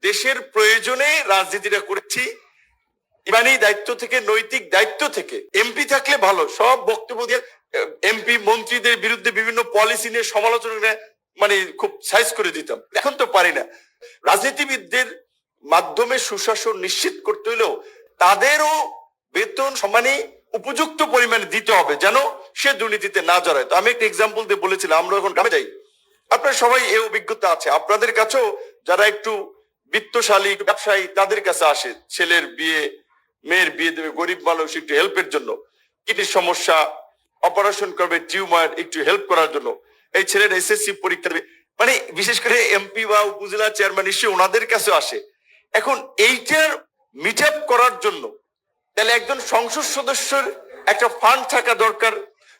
দেশের প্রয়োজনে রাজনীতিটা করেছি, ইমানি দায়িত্ব থেকে, নৈতিক দায়িত্ব থেকে। এমপি থাকলে ভালো, সব বক্তব্য দিয়ে এমপি মন্ত্রীদের বিরুদ্ধে বিভিন্ন পলিসি নিয়ে সমালোচনা মানে খুব সাইজ করে দিতাম। এখন তো পারি না। রাজনীতিবিদদের মাধ্যমে সুশাসন নিশ্চিত করতে হলেও তাদেরও বেতন সমানে উপযুক্ত পরিমাণে দিতে হবে, যেন সে দুর্নীতিতে না জড়ায়। তো আমি একটা এক্সাম্পল দিয়ে বলেছিলাম, আমরা যখন গ্রামে যাই, আপনার সবাই এই অভিজ্ঞতা আছে, আপনাদের কাছেও যারা একটু বিত্তশালী ব্যবসায়ী তাদের কাছে আসে, ছেলের বিয়ে, মেয়ের বিয়ে দেবে, গরিব মানুষ একটু হেল্পের জন্য, কিডনির সমস্যা, অপারেশন করবে, টিউমার, একটু হেল্প করার জন্য। এই ছেলের এসএসসি পরীক্ষা দেবে, মানে বিশেষ করে এমপি বা উপজেলা চেয়ারম্যান নিশ্চয়ই ওনাদের কাছে আসে। এখন এইটার মিট আপ করার জন্য তাহলে একজন সংসদ সদস্যের একটা ফান্ড থাকা দরকার,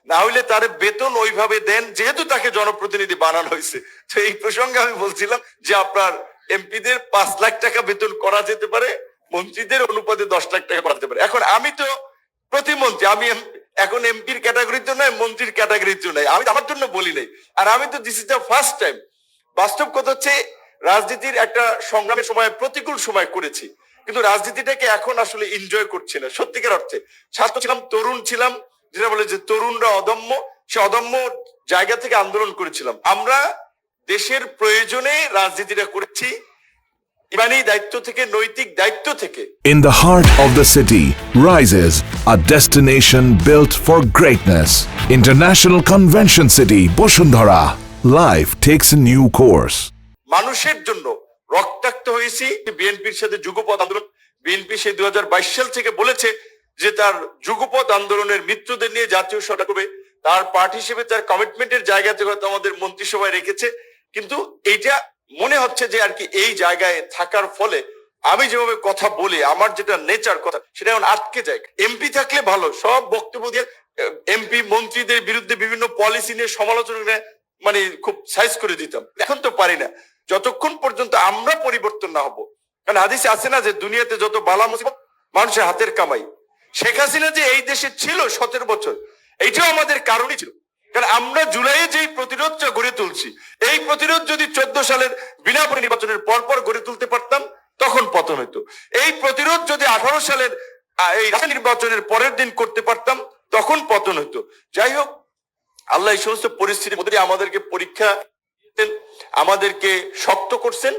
না হইলে তার বেতন ওইভাবে দেন, যেহেতু তাকে জনপ্রতিনিধি বানানো হয়েছে। তো এই প্রসঙ্গে আমি বলছিলাম যে আপনার এমপিদের ৫ লাখ টাকা বেতন করা যেতে পারে, মন্ত্রীদের অনুপাতে ১০ লাখ টাকা করা যেতে পারে। এখন আমি তো প্রতিমন্ত্রী, আমি এখন এমপির ক্যাটাগরিতে নাই, মন্ত্রীর ক্যাটাগরিতে নাই, আমি আমার জন্য বলি নাই। আর আমি তো this is the first time. বাস্তব কথা হচ্ছে, রাজনীতির একটা সংগ্রামের সময়, প্রতিকূল সময় করেছি, কিন্তু রাজনীতিটাকে এখন আসলে এনজয় করছি না সত্যিকার অর্থে। ছাত্র ছিলাম, তরুণ ছিলাম, যেটা বলে যে তরুণরা অদম্য, সে অদম্য জায়গা থেকে আন্দোলন করেছিলাম। আমরা দেশের প্রয়োজনে রাজনীতিটা করেছি, ইমানি দায়িত্ব থেকে, নৈতিক দায়িত্ব থেকে। In the heart of the city rises a destination built for greatness. International Convention City, Bosundhara. Life takes a new course. মানুষের জন্য রক্তাক্ত হয়েছি। বিএনপির সাথে যুগপৎ আন্দোলন, বিএনপি সেই 2022 সাল থেকে বলেছে যে তার যুগপৎ আন্দোলনের মিত্রদের নিয়ে জাতীয় সরকার করবে। তার পার্টি হিসেবে তার কমিটমেন্টের জায়গা থেকে আমাদের মন্ত্রিসভায় রেখেছে, কিন্তু এইটা মনে হচ্ছে যে আর কি এই জায়গায় থাকার ফলে আমি যেভাবে কথা বলি, আমার যেটা নেচার কথা, সেটা এখন আটকে যায়। এমপি থাকলে ভালো, সব বক্তব্য দিয়ে এমপি মন্ত্রীদের বিরুদ্ধে বিভিন্ন পলিসি নিয়ে সমালোচনা মানে খুব সাইজ করে দিতাম। এখন তো পারি না, যতক্ষণ পর্যন্ত আমরা পরিবর্তন না হব। কারণ হাদিসে আছে না যে দুনিয়াতে যত বালা মুসিবত মানুষের হাতের কামাই। শেখ হাসিনা যে এই দেশে ছিল 17 বছর, এইটাও আমাদের কারণই ছিল। কারণ আমরা জুলাইয়ে যেই প্রতিরোধটা গড়ে তুলছি, এই প্রতিরোধ যদি 14 সালের বিনা নির্বাচনের পর গড়ে তুলতে পারতাম, তখন পতন হইতো। এই প্রতিরোধ যদি 18 সালের এই নির্বাচনের পরের দিন করতে পারতাম, তখন পতন হইতো। যাই হোক, আল্লাহ এই সমস্ত পরিস্থিতির মধ্যে আমাদেরকে পরীক্ষা, আমাদেরকে শক্ত করছেন।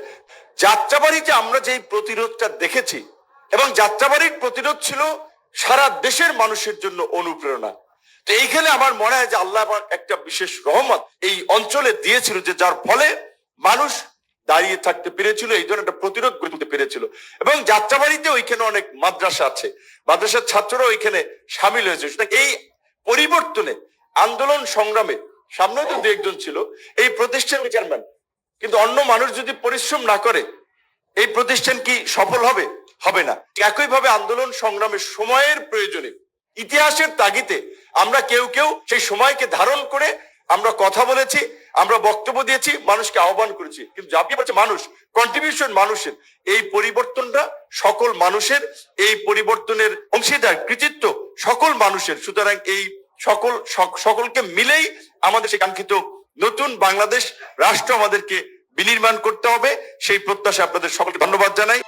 যাত্রাবাড়িতে আমরা যেই প্রতিরোধটা দেখেছি, এবং যাত্রাবাড়ির প্রতিরোধ ছিল সারা দেশের মানুষের জন্য অনুপ্রেরণা। তো এইখানে আমার মনে হয় যে আল্লাহ একটা বিশেষ রহমত এই অঞ্চলে দিয়েছিল, যে যার ফলে মানুষ দাঁড়িয়ে থাকতে পেরেছিল, এই ধরনের একটা প্রতিরোধ গড়ে তুলতে পেরেছিল। এবং যাত্রাবাড়িতে ওইখানে অনেক মাদ্রাসা আছে, মাদ্রাসার ছাত্ররা ওইখানে সামিল হয়েছে। এই পরিবর্তনে, আন্দোলন সংগ্রামে সামনে তো 2-1 জন ছিল এই প্রতিষ্ঠানের চেয়ারম্যান, কিন্তু অন্য মানুষ যদি পরিশ্রম না করে এই প্রতিষ্ঠান কি সফল হবে? হবে না। একইভাবে আন্দোলন সংগ্রামের সময়ের প্রয়োজনে, ইতিহাসের তাগিদে আমরা কেউ সেই সময়কে ধারণ করে আমরা কথা বলেছি, আমরা বক্তব্য দিয়েছি, মানুষকে আহ্বান করেছি, কিন্তু ঝাঁপিয়ে পড়েছে মানুষ। কন্ট্রিবিউশন মানুষের, এই পরিবর্তনটা সকল মানুষের, এই পরিবর্তনের অংশীদার কৃতিত্ব সকল মানুষের। সুতরাং এই সকলকে মিলেই আমাদের সেই কাঙ্ক্ষিত নতুন বাংলাদেশ রাষ্ট্র আমাদেরকে বিনির্মাণ করতে হবে। সেই প্রত্যাশা আপনাদের সকলকে ধন্যবাদ জানাই।